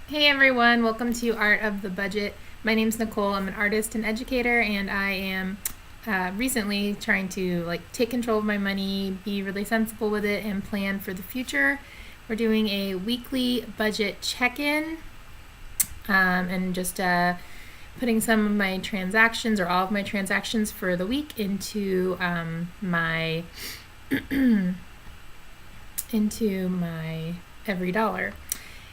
Hey everyone, welcome to Art of the Budget. My name's Nicole. I'm an artist and educator, and I am recently trying to take control of my money, be really sensible with it, and plan for the future. We're doing a weekly budget check-in, and just putting some of my transactions or all of my transactions for the week into my every dollar.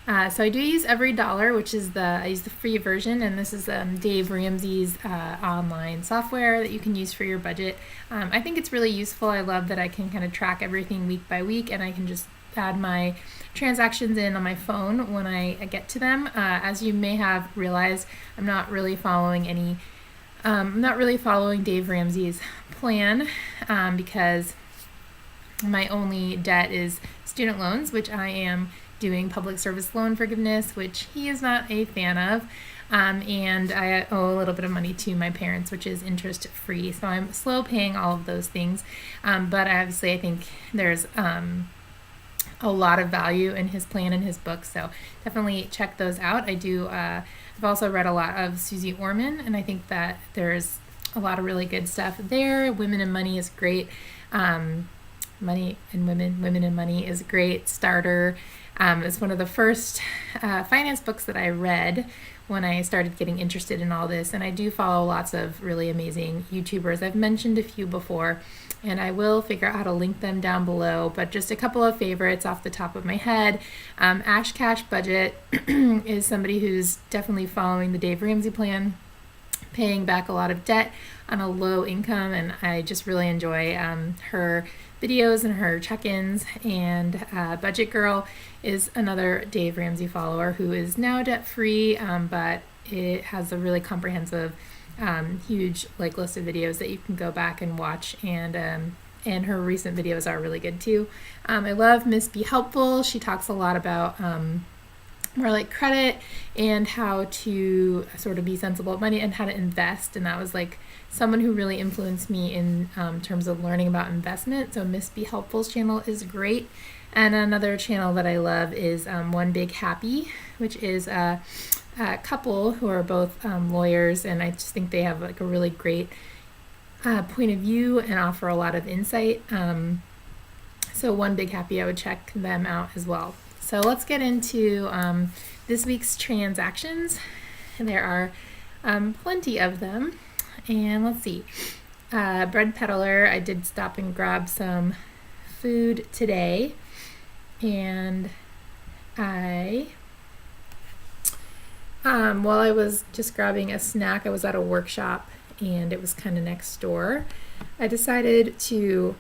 So I do use f.i.r.e, which is I use the free version, and this is Dave Ramsey's online software that you can use for your budget. I think it's really useful. I love that I can kind of track everything week by week, and I can just add my transactions in on my phone when I get to them. As you may have realized, I'm not really following Dave Ramsey's plan because my only debt is student loans, which I am doing public service loan forgiveness, which he is not a fan of. And I owe a little bit of money to my parents, which is interest free. So I'm slow paying all of those things. But obviously, I think there's a lot of value in his plan and his book. So definitely check those out. I've also read a lot of Susie Orman, and I think that there's a lot of really good stuff there. Women and Money is great. Money and Women and Money is a great starter. It's one of the first finance books that I read when I started getting interested in all this, and I do follow lots of really amazing YouTubers. I've mentioned a few before, and I will figure out how to link them down below, but just a couple of favorites off the top of my head. Ash Cash Budget is somebody who's definitely following the Dave Ramsey plan, paying back a lot of debt on a low income, and I just really enjoy her videos and her check-ins. And Budget Girl is another Dave Ramsey follower who is now debt-free, but it has a really comprehensive, huge list of videos that you can go back and watch, and her recent videos are really good too. I love Miss Be Helpful. She talks a lot about more like credit and how to sort of be sensible with money and how to invest, and that was someone who really influenced me in terms of learning about investment. So Miss Be Helpful's channel is great. And another channel that I love is One Big Happy, which is a couple who are both lawyers, and I just think they have a really great point of view and offer a lot of insight. So One Big Happy, I would check them out as well. So let's get into this week's transactions. There are plenty of them. And let's see. Bread Peddler, I did stop and grab some food today. And while I was just grabbing a snack, I was at a workshop and it was kind of next door. I decided to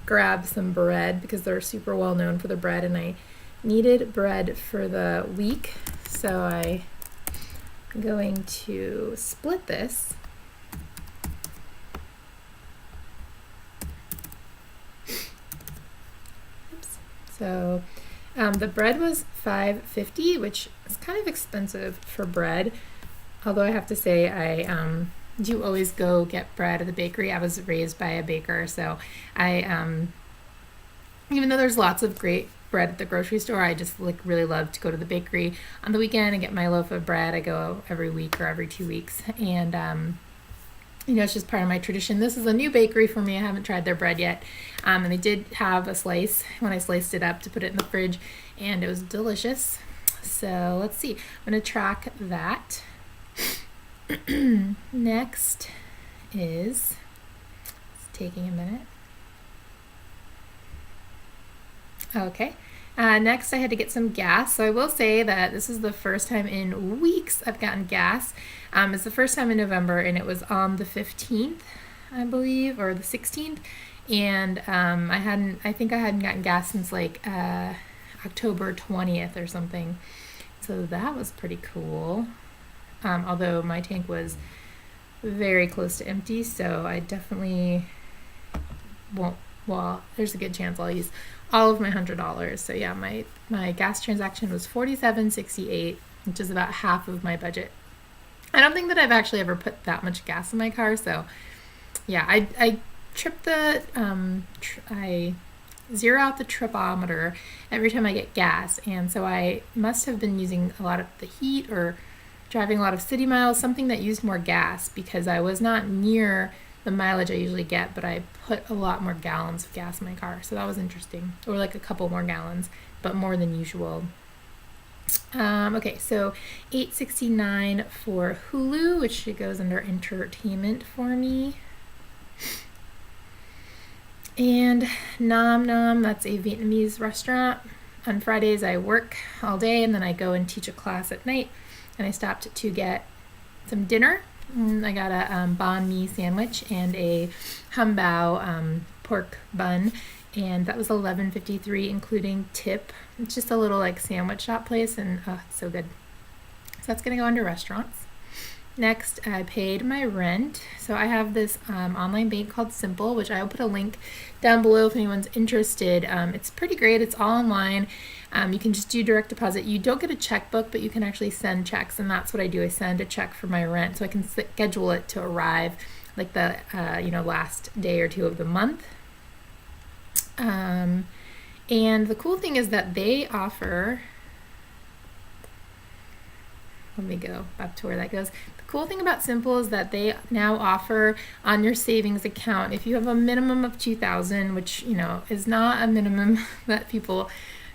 grab some bread because they're super well known for the bread, and I needed bread for the week, so I'm going to split this. Oops. So the bread was $5.50, which is kind of expensive for bread, although I have to say I do always go get bread at the bakery. I was raised by a baker, so I even though there's lots of great bread at the grocery store, I just really love to go to the bakery on the weekend and get my loaf of bread. I go every week or every 2 weeks, and it's just part of my tradition. This is a new bakery for me. I haven't tried their bread yet, and they did have a slice when I sliced it up to put it in the fridge, and it was delicious. So let's see. I'm going to track that. Next is, it's taking a minute. Okay. Next, I had to get some gas. So I will say that this is the first time in weeks I've gotten gas. It's the first time in November, and it was on the 15th, I believe, or the 16th. And I think I hadn't gotten gas since October 20th or something. So that was pretty cool. Although my tank was very close to empty, so I definitely won't, well, there's a good chance I'll use all of my $100. So yeah, my gas transaction was $47.68, which is about half of my budget. I don't think that I've actually ever put that much gas in my car, so yeah, I tripped I zero out the tripometer every time I get gas. And so I must have been using a lot of the heat or driving a lot of city miles, something that used more gas, because I was not near the mileage I usually get, but I put a lot more gallons of gas in my car. So that was interesting. Or like a couple more gallons, but more than usual. Okay, so $8.69 for Hulu, which goes under entertainment for me. And Nam Nam, that's a Vietnamese restaurant. On Fridays I work all day and then I go and teach a class at night. And I stopped to get some dinner. I got a banh mi sandwich and a hum bao pork bun, and that was $11.53 including tip. It's just a little like sandwich shop place, and it's so good. So that's gonna go under restaurants. Next, I paid my rent. So I have this online bank called Simple, which I will put a link down below if anyone's interested. It's pretty great. It's all online. You can just do direct deposit. You don't get a checkbook, but you can actually send checks, and that's what I do. I send a check for my rent, so I can schedule it to arrive like the last day or two of the month. And the cool thing is that they offer. Let me go back to where that goes. The cool thing about Simple is that they now offer on your savings account, if you have a minimum of $2,000, which is not a minimum that people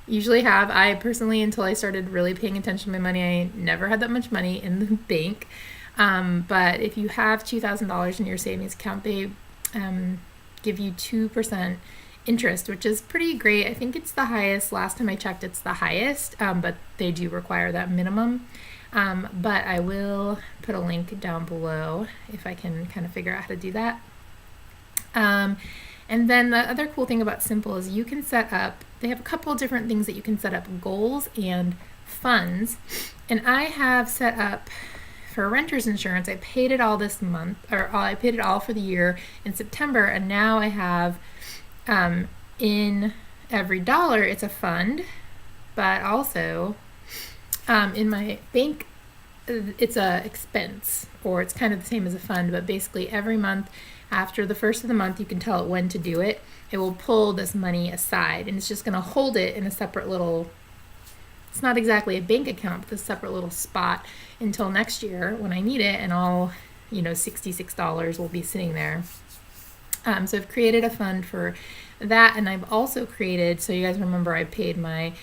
usually have. I personally, until I started really paying attention to my money, I never had that much money in the bank. But if you have $2,000 in your savings account, they give you 2% interest, which is pretty great. I think it's the highest. Last time I checked, it's the highest, but they do require that minimum. But I will put a link down below if I can kind of figure out how to do that. And then the other cool thing about Simple is you can set up, they have a couple different things that you can set up, goals and funds. And I have set up for renter's insurance, I paid it all this month, or I paid it all for the year in September, and now I have in every dollar it's a fund, but also in my bank it's a expense, or it's kind of the same as a fund, but basically every month after the first of the month you can tell it when to do it. It will pull this money aside, and it's just going to hold it in a separate little, it's not exactly a bank account, but a separate little spot until next year when I need it, and all $66 will be sitting there. So I've created a fund for that, and I've also created, so you guys remember I paid my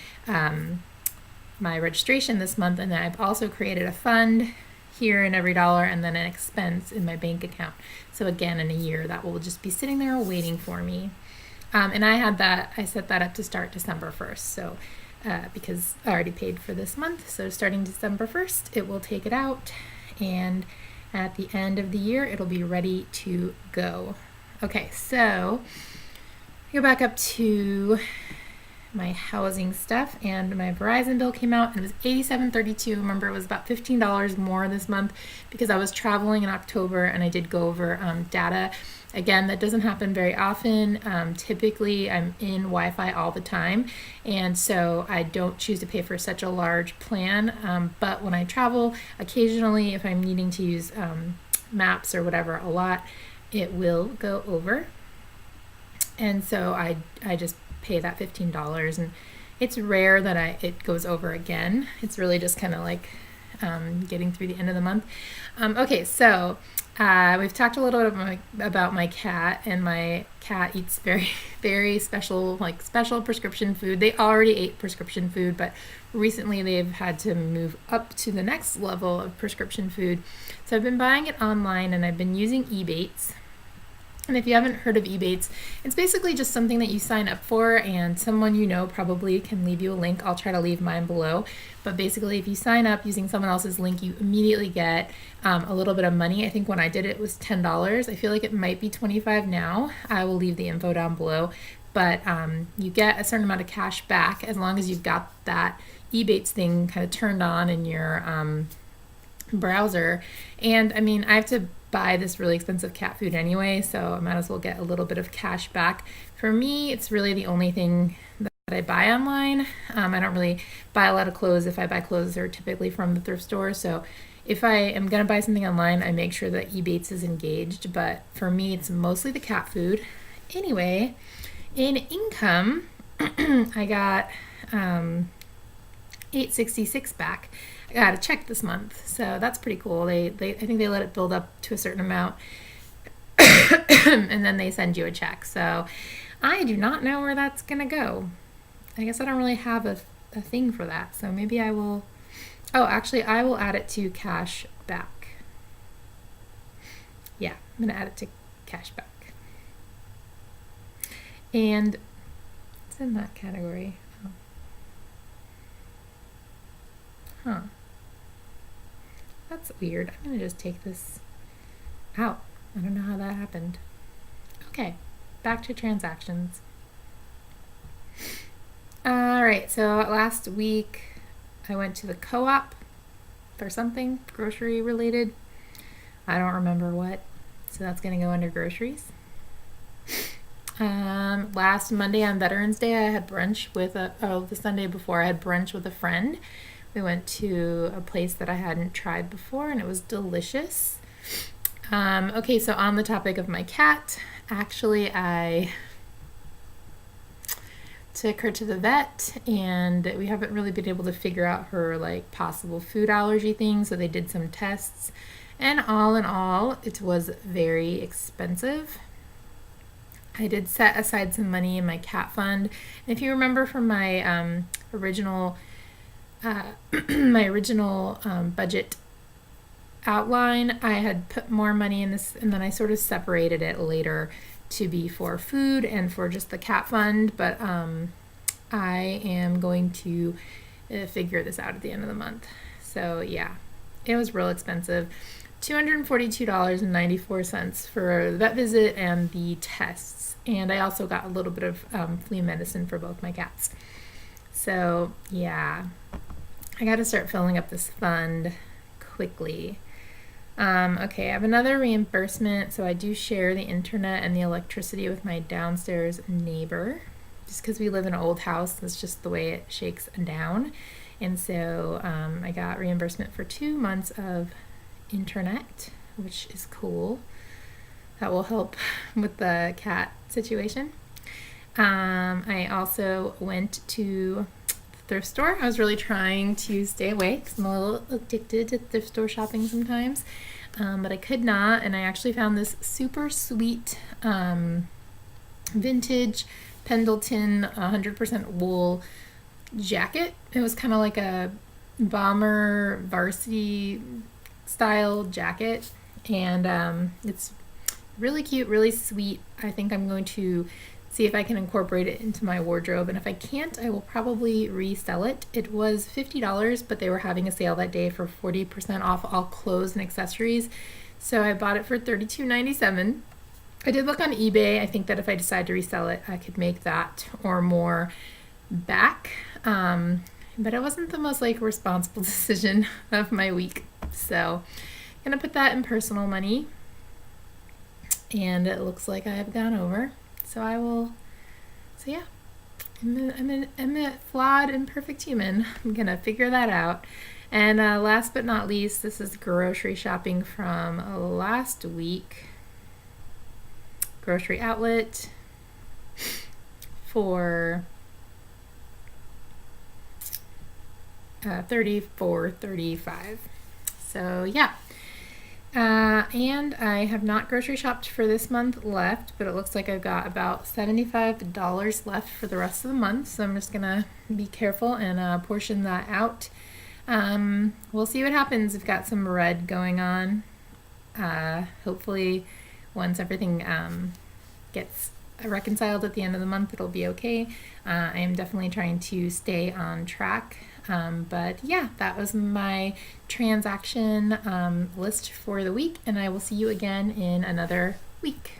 my registration this month, and then I've also created a fund here in every dollar, and then an expense in my bank account. So again, in a year that will just be sitting there waiting for me. And I set that up to start December 1st. So because I already paid for this month, so starting December 1st, it will take it out, and at the end of the year, it'll be ready to go. Okay, so go back up to my housing stuff, and my Verizon bill came out and it was $87.32. Remember, it was about $15 more this month because I was traveling in October and I did go over data. Again, that doesn't happen very often. Typically, I'm in Wi-Fi all the time, and so I don't choose to pay for such a large plan. But when I travel, occasionally, if I'm needing to use maps or whatever a lot, it will go over. And so I just pay that $15, and it's rare that it goes over again. It's really just kind of like getting through the end of the month. Okay, so we've talked a little bit about my cat, and my cat eats very, very special prescription food. They already ate prescription food, but recently they've had to move up to the next level of prescription food. So I've been buying it online, and I've been using Ebates. And if you haven't heard of Ebates, it's basically just something that you sign up for, and someone probably can leave you a link. I'll try to leave mine below. But basically, if you sign up using someone else's link, you immediately get a little bit of money. I think when I did it was $10. I feel like it might be $25 now. I will leave the info down below. But you get a certain amount of cash back as long as you've got that Ebates thing kind of turned on in your browser. And I mean, I have to buy this really expensive cat food anyway, so I might as well get a little bit of cash back. For me, it's really the only thing that I buy online. I don't really buy a lot of clothes. If I buy clothes, they're typically from the thrift store. So if I am going to buy something online, I make sure that Ebates is engaged. But for me, it's mostly the cat food. Anyway, In income, I got $866 back. I got a check this month, so that's pretty cool. They I think they let it build up to a certain amount, and then they send you a check. So I do not know where that's gonna go. I guess I don't really have a thing for that, so maybe I will. Oh, actually, I will add it to cash back. Yeah, I'm gonna add it to cash back. And it's in that category. Oh. Huh. That's weird. I'm gonna just take this out. I don't know how that happened. Okay, back to transactions. All right, so last week I went to the co-op for something grocery related. I don't remember what, so that's gonna go under groceries. Last Monday on Veterans Day, I had brunch with the Sunday before I had brunch with a friend. We went to a place that I hadn't tried before, and it was delicious. Okay, so on the topic of my cat, actually I took her to the vet, and we haven't really been able to figure out her like possible food allergy thing, so they did some tests, and all in all, it was very expensive. I did set aside some money in my cat fund. And if you remember from my original budget outline, I had put more money in this, and then I sort of separated it later to be for food and for just the cat fund. But I am going to figure this out at the end of the month. So yeah, it was real expensive. $242.94 for the vet visit and the tests. And I also got a little bit of flea medicine for both my cats. So yeah, I got to start filling up this fund quickly. Okay, I have another reimbursement. So I do share the internet and the electricity with my downstairs neighbor. Just because we live in an old house, that's just the way it shakes down. And so I got reimbursement for 2 months of internet, which is cool. That will help with the cat situation. I also went to the thrift store. I was really trying to stay away because I'm a little addicted to thrift store shopping sometimes, but I could not, and I actually found this super sweet vintage Pendleton 100% wool jacket. It was kind of like a bomber varsity style jacket, and it's really cute, really sweet. I think I'm going to see if I can incorporate it into my wardrobe, and if I can't, I will probably resell it. It was $50, but they were having a sale that day for 40% off all clothes and accessories, so I bought it for $32.97. I did look on eBay. I think that if I decide to resell it, I could make that or more back, but it wasn't the most like responsible decision of my week. So I'm gonna put that in personal money, and it looks like I have gone over. So I will. So yeah, I'm a flawed, imperfect human. I'm gonna figure that out. And last but not least, this is grocery shopping from last week. Grocery outlet for $34.35. So yeah, and I have not grocery shopped for this month left, but it looks like I've got about $75 left for the rest of the month, so I'm just gonna be careful and portion that out. We'll see what happens. We've got some red going on. Hopefully once everything gets reconciled at the end of the month, it'll be okay. I am definitely trying to stay on track. But yeah, that was my transaction list for the week, and I will see you again in another week.